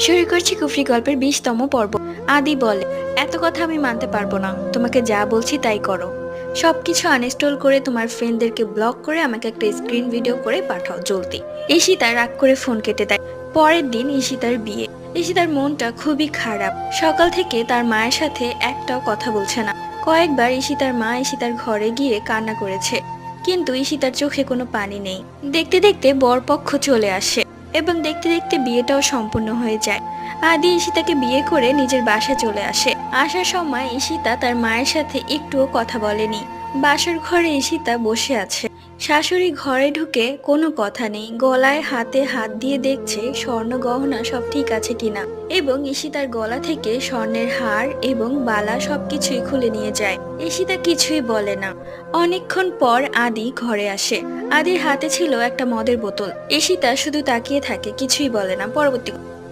শুরু করছি কুফরি গল্পের 20তম পর্ব। আদি বলে, এত কথা আমি মানতে পারবো না, তোমাকে যা বলছি তাই করো। সবকিছু আনইনস্টল করে তোমার ফ্রেন্ডদেরকে ব্লক করে আমাকে একটা স্ক্রিন ভিডিও করে পাঠাও জলদি। ঈশিতা রাগ করে ফোন কেটে দেয়। পরের দিন ঈশিতার বিয়ে। ঈশিতার মনটা খুবই খারাপ। সকাল থেকে তার মায়ের সাথে একটাও কথা বলছে না। কয়েকবার ঈশিতার মা ঈশিতার ঘরে গিয়ে কান্না করেছে, কিন্তু ঈশিতার চোখে কোনো পানি নেই। দেখতে দেখতে বরপক্ষ চলে আসে এবং দেখতে দেখতে বিয়েটাও সম্পূর্ণ হয়ে যায়। আদি ঈশিতাকে বিয়ে করে নিজের বাসায় চলে আসে। আসার সময় ঈশিতা তার মায়ের সাথে একটুও কথা বলেনি। বাসর ঘরে ঈশিতা বসে আছে। শাশুড়ি ঘরে ঢুকে কোনো কথা নেই, গলায় হাতে হাত দিয়ে দেখছে স্বর্ণ গহনা সব ঠিক আছে কিনা, এবং ঈশিতার গলা থেকে স্বর্ণের হার এবং বালা সবকিছুই খুলে নিয়ে যায়। ঈশিতা কিছুই বলে না। অনেকক্ষণ পর আদি ঘরে আসে। আদির হাতে ছিল একটা মদের বোতল। ঈশিতা শুধু তাকিয়ে থাকে, কিছুই বলে না। পরবর্তী